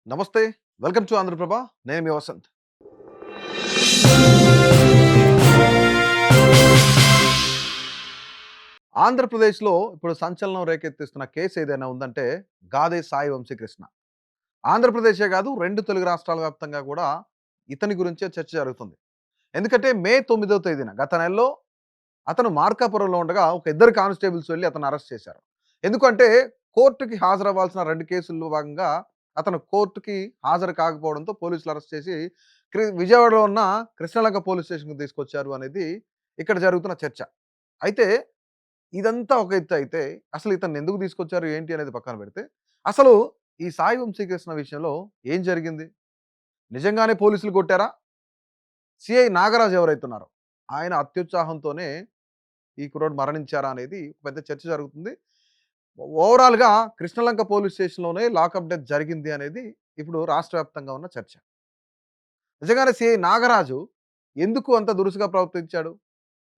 నమస్తే. Welcome to Andhra Prabha. నేను మీ వసంత్. ఆంధ్రప్రదేశ్‌లో ఇప్పుడు సంచలనం రేకెత్తిస్తున్న కేసు ఏదైనా ఉందంటే గాదే సాయి వంశీకృష్ణ. ఆంధ్రప్రదేశే కాదు 2 తెలుగు రాష్ట్రాల వ్యాప్తంగా కూడా ఇతని గురించే చర్చ జరుగుతుంది. ఎందుకంటే మే 9వ తేదీన గత నెలలో అతను మార్కాపురంలో ఉండగా ఒక ఇద్దరు కానిస్టేబుల్స్ వెళ్లి అతన్ని అరెస్ట్ చేశారు. ఎందుకంటే కోర్టుకి హాజరవ్వాల్సిన 2 కేసుల్లో భాగంగా అతను కోర్టుకి హాజరు కాకపోవడంతో పోలీసులు అరెస్ట్ చేసి విజయవాడలో ఉన్న కృష్ణలంక పోలీస్ స్టేషన్‌కి తీసుకొచ్చారు అనేది ఇక్కడ జరుగుతున్న చర్చ. అయితే ఇదంతా ఒక ఎత్తు అయితే అసలు ఇతన్ని ఎందుకు తీసుకొచ్చారు ఏంటి అనేది పక్కన పెడితే, అసలు ఈ సాయి వంశీకృష్ణ విషయంలో ఏం జరిగింది? నిజంగానే పోలీసులు కొట్టారా? సీఐ నాగరాజు ఎవరైతే ఉన్నారో ఆయన అత్యుత్సాహంతోనే ఈ కుర్రోడు మరణించారా అనేది పెద్ద చర్చ జరుగుతుంది. ఓవరాల్‌గా కృష్ణలంక పోలీస్ స్టేషన్‌లోనే లాకప్ డెత్ జరిగింది అనేది ఇప్పుడు రాష్ట్ర వ్యాప్తంగా ఉన్న చర్చ. నిజంగానే సీఐ నాగరాజు ఎందుకు అంత దురుసుగా ప్రవర్తించాడు?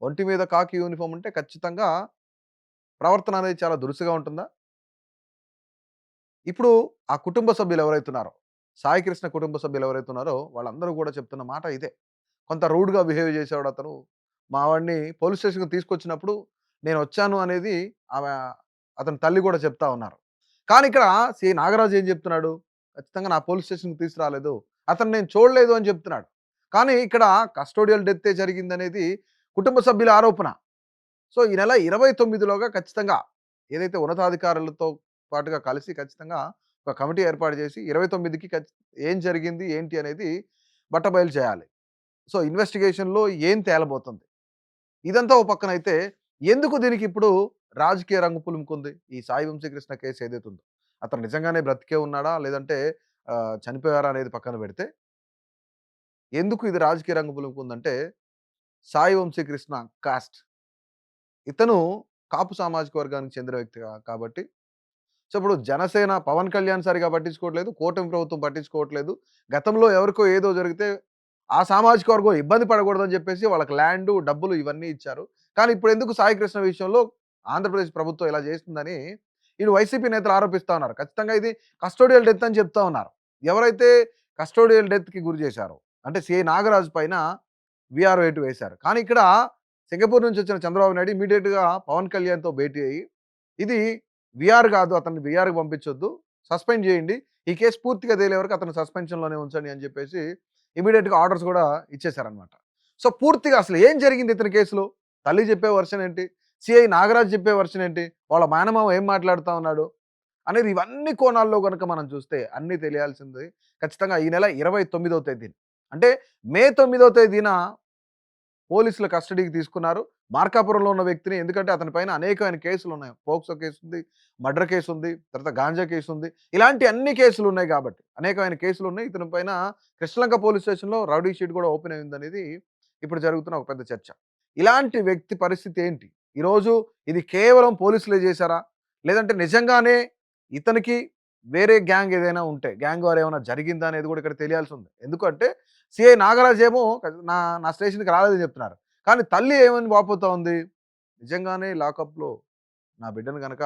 ఒంటి మీద కాకి యూనిఫార్మ్ ఉంటే ఖచ్చితంగా ప్రవర్తన అనేది చాలా దురుసుగా ఉంటుందా? ఇప్పుడు ఆ కుటుంబ సభ్యులు ఎవరైతే ఉన్నారో, సాయి కృష్ణ కుటుంబ సభ్యులు ఎవరైతే ఉన్నారో వాళ్ళందరూ కూడా చెప్తున్న మాట ఇదే. కొంత రూడ్‌గా బిహేవ్ చేసేవాడు అతను. మా వాడిని పోలీస్ స్టేషన్‌కి తీసుకొచ్చినప్పుడు నేనొచ్చాను అనేది ఆమె అతని తల్లి కూడా చెప్తా ఉన్నారు. కానీ ఇక్కడ నాగరాజు ఏం చెప్తున్నాడు? ఖచ్చితంగా నా పోలీస్ స్టేషన్‌కి తీసుకురాలేదు. అతన్ని నేను చూడలేదు అని చెప్తున్నాడు. కానీ ఇక్కడ కస్టోడియల్ డెత్తే జరిగిందనేది కుటుంబ సభ్యుల ఆరోపణ. సో, ఈ నెల 29లోగా ఖచ్చితంగా ఏదైతే ఉన్నతాధికారులతో పాటుగా కలిసి ఖచ్చితంగా ఒక కమిటీ ఏర్పాటు చేసి 29కి ఏం జరిగింది, ఏంటి అనేది బట్టబయలు చేయాలి. సో, ఇన్వెస్టిగేషన్‌లో ఏం తేలబోతుంది? ఇదంతా ఓ పక్కనైతే ఎందుకు దీనికి ఇప్పుడు రాజకీయ రంగు పులుముకుంది? ఈ సాయి వంశీకృష్ణ కేసు ఏదైతే ఉందో. అతను నిజంగానే బ్రతికే ఉన్నాడా? లేదంటే చనిపోయారా అనేది పక్కన పెడితే, ఎందుకు ఇది రాజకీయ రంగు పులుముకుందంటే, సాయి వంశీకృష్ణ కాస్ట్. ఇతను కాపు సామాజిక వర్గానికి చెందిన వ్యక్తి కాబట్టి సో, ఇప్పుడు జనసేన పవన్ కళ్యాణ్ సరిగ్గా పట్టించుకోవట్లేదు. కూటమి ప్రభుత్వం పట్టించుకోవట్లేదు. గతంలో ఎవరికో ఏదో జరిగితే ఆ సామాజిక వర్గం ఇబ్బంది పడకూడదని చెప్పేసి వాళ్ళకి ల్యాండు, డబ్బులు ఇవన్నీ ఇచ్చారు. కానీ ఇప్పుడెందుకు సాయి కృష్ణ విషయంలో ఆంధ్రప్రదేశ్ ప్రభుత్వం ఇలా చేస్తుందని ఈడు వైసీపీ నేతలు ఆరోపిస్తా ఉన్నారు. ఖచ్చితంగా ఇది కస్టోడియల్ డెత్ అని చెప్తా ఉన్నారు. ఎవరైతే కస్టోడియల్ డెత్‌కి గురి చేశారో అంటే సీఐ నాగరాజు పైన వీఆర్ వేటు వేశారు. కానీ ఇక్కడ సింగపూర్ నుంచి వచ్చిన చంద్రబాబు నాయుడు ఇమ్మీడియేట్‌గా పవన్ కళ్యాణ్‌తో భేటీ అయ్యి ఇది వీఆర్ గాదు. అతన్ని వీఆర్‌కి పంపించొద్దు. సస్పెండ్ జేయండి. ఈ కేస్ పూర్తిగా తేలే వరకు అతన్ని సస్పెన్షన్‌లోనే ఉంచండి అని జెప్పేసి ఇమ్మీడియేట్‌గా ఆర్డర్స్ గూడా ఇచ్చేసారనమాట. సో, పూర్తిగా అసలు ఏం జరిగింది ఇతని కేసులో? తల్లి చెప్పే వెర్షన్ ఏంటి? సీఐ నాగరాజ్ చెప్పే వెర్షన్ ఏంటి? వాళ్ళ మేనమామ ఏం మాట్లాడుతా ఉన్నాడు? అనేది ఇవన్నీ కోణాల్లో గనుక మనం చూస్తే అన్నీ తెలియాల్సింది ఖచ్చితంగా ఈ నెల 29వ తేదీన. అంటే మే 9వ తేదీన పోలీసులు కస్టడీకి తీసుకున్నారు. మార్కాపురంలో ఉన్న వ్యక్తిని ఎందుకంటే అతని పైన అనేకమైన కేసులున్నాయి. పోక్సో కేసుంది, మర్డర్ కేసుంది, తర్వాత గాంజా కేసుంది. ఇలాంటి అన్ని కేసులున్నాయి గాబట్టి, అనేకమైన కేసులున్నాయి. ఇతని పైన కృష్ణలంక పోలీస్ స్టేషన్‌లో రౌడీ షీట్ గూడా ఓపెన్ అయిందనేది ఇప్పుడు జరుగుతున్న ఒక పెద్ద చర్చ. ఇలాంటి వ్యక్తి పరిస్థితి ఏంటి? ఈరోజు ఇది కేవలం పోలీసులే జేశారా? లేదంటే నిజంగానే ఇతనికి వేరే గ్యాంగ్ ఏదైనా ఉంటే, గ్యాంగ్ వార్ ఏమైనా జరిగిందా అనేది గూడా ఇక్కడ తెలియాల్సుంది. ఎందుకంటే సీఐ నాగరాజ్ ఏమో నా నా స్టేషన్‌కి రాలేదని చెప్తున్నారు. కానీ తల్లి ఏమని వాపోతా ఉంది? నిజంగానే లాకప్‌లో నా బిడ్డను గనక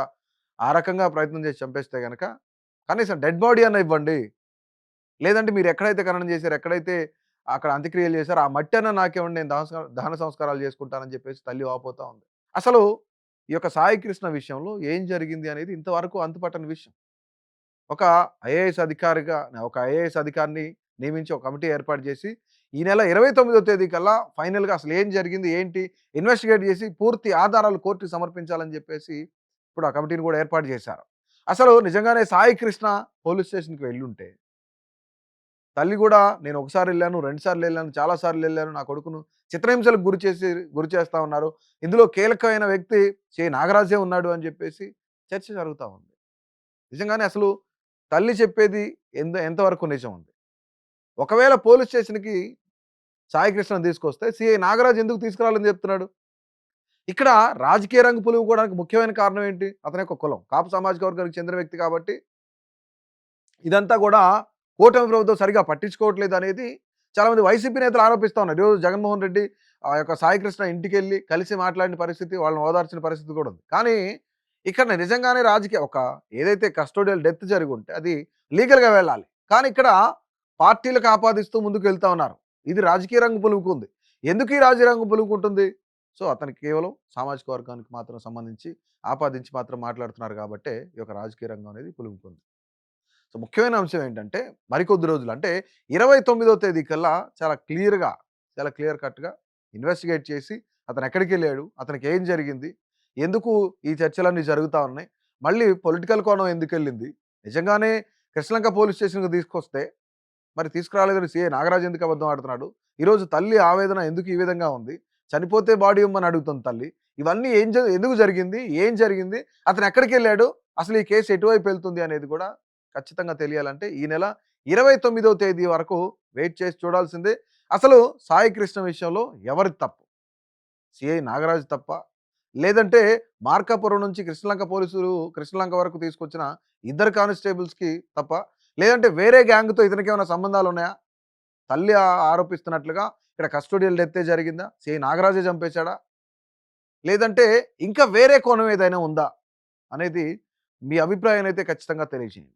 ఆ రకంగా ప్రయత్నం చేసి చంపేస్తే గనక కనీసం డెడ్ బాడీ అన్నా ఇవ్వండి. లేదంటే మీరు ఎక్కడైతే ఖననం చేశారో, ఎక్కడైతే అక్కడ అంత్యక్రియలు చేశారో ఆ మట్టి అన్నా నాకివ్వండి. నేను దహన సంస్కారాలు చేసుకుంటానని చెప్పేసి తల్లి వాపోతా ఉంది. అసలు ఈ యొక్క సాయి కృష్ణ విషయంలో ఏం జరిగింది అనేది ఇంతవరకు అంతుపట్టని విషయం. ఒక ఐఏఎస్ అధికారిని నియమించి ఒక కమిటీ ఏర్పాటు చేసి, ఈ నెల 29వ తేదీ కల్లా ఫైనల్‌గా అసలు ఏం జరిగింది? ఏంటి? ఇన్వెస్టిగేట్ చేసి పూర్తి ఆధారాలు కోర్ట్‌కి సమర్పించాలని చెప్పేసి ఇప్పుడు ఆ కమిటీని కూడా ఏర్పాటు చేశారు. అసలు నిజంగానే సాయి కృష్ణ పోలీస్ స్టేషన్‌కి వెళ్ళుంటే, తల్లి కూడా నేను ఒకసారెళ్ళాను, 2 సార్లెళ్ళాను, చాలా సార్లెళ్ళాను. నా కొడుకును చిత్రహింసలకు గురి చేస్తా ఉన్నారు. ఇందులో కీలకమైన వ్యక్తి నాగరాజే ఉన్నాడు అని చెప్పేసి చర్చ జరుగుతా ఉంది. నిజంగానే అసలు తల్లి చెప్పేది ఎంతవరకు నిజం ఉంది? ఒకవేళ పోలీస్ స్టేషన్‌కి సాయికృష్ణని తీసుకొస్తే సీఐ నాగరాజు ఎందుకు తీసుకురావాలని చెప్తున్నాడు? ఇక్కడ రాజకీయ రంగు పులుముకోవడానికి ముఖ్యమైన కారణం ఏంటి? అతని యొక్క కులం. కాపు సామాజిక వర్గానికి చెందిన వ్యక్తి కాబట్టి ఇదంతా కూడా కూటమి ప్రభుత్వం సరిగ్గా పట్టించుకోవట్లేదనేది చాలామంది వైసీపీ నేతలు ఆరోపిస్తా ఉన్నారు. ఈరోజు జగన్మోహన్ రెడ్డి ఆ యొక్క సాయికృష్ణ ఇంటికెళ్ళి కలిసి మాట్లాడిన పరిస్థితి, వాళ్ళని ఓదార్చిన పరిస్థితి కూడా ఉంది. కానీ ఇక్కడ నిజంగానే ఏదైతే కస్టోడియల్ డెత్ జరిగుంటే అది లీగల్‌గా వెళ్ళాలి. కానీ ఇక్కడ పార్టీలకు ఆపాదిస్తూ ముందుకెళ్తా ఉన్నారు. ఇది రాజకీయ రంగు పులుముకుంది. ఎందుకు ఈ రాజకీయ రంగు పులుముకుంటుంది? సో, అతనికి కేవలం సామాజిక వర్గానికి మాత్రం సంబంధించి ఆపాదించి మాత్రం మాట్లాడుతున్నారు కాబట్టే ఈ యొక్క రాజకీయ రంగం అనేది పులుముకుంది. సో, ముఖ్యమైన అంశం ఏంటంటే మరికొద్ది రోజులు అంటే 29వ తేదీ కల్లా చాలా క్లియర్ కట్‌గా ఇన్వెస్టిగేట్ చేసి అతను ఎక్కడికెళ్ళాడు? అతనికి ఏం జరిగింది? ఎందుకు ఈ చర్చలన్నీ జరుగుతా ఉన్నాయి? మళ్ళీ పొలిటికల్ కోణం ఎందుకెళ్ళింది? నిజంగానే కృష్ణలంక పోలీస్ స్టేషన్‌కి తీసుకొస్తే మరి తీసుకురాలేదని సీఐ నాగరాజు ఎందుకు అబద్ధం ఆడుతున్నాడు? ఈరోజు తల్లి ఆవేదన ఎందుకు ఈ విధంగా ఉంది? చనిపోతే బాడీ ఇవ్వమని అడుగుతుంది తల్లి. ఇవన్నీ ఎందుకు జరిగింది? ఏం జరిగింది? అతను ఎక్కడికెళ్ళాడు? అసలు ఈ కేసు ఎటువైపు వెళ్తుంది అనేది కూడా ఖచ్చితంగా తెలియాలంటే ఈ నెల 29వ తేదీ వరకు వెయిట్ చేసి చూడాల్సిందే. అసలు సాయి కృష్ణ విషయంలో ఎవరిది తప్పు? సీఐ నాగరాజు తప్పా? లేదంటే మార్కాపురం నుంచి కృష్ణలంక పోలీసులు కృష్ణలంక వరకు తీసుకొచ్చిన ఇద్దరు కానిస్టేబుల్స్‌కి తప్పా? లేదంటే వేరే గ్యాంగ్‌తో ఇతనికేమైనా సంబంధాలున్నాయా? తల్లి ఆరోపిస్తున్నట్లుగా ఇక్కడ కస్టోడియల్ డెత్తే జరిగిందా? సీఐ నాగరాజే చంపేసాడా? లేదంటే ఇంకా వేరే కోణం ఏదైనా ఉందా? అనేది మీ అభిప్రాయాన్నయితే ఖచ్చితంగా తెలియజేయండి.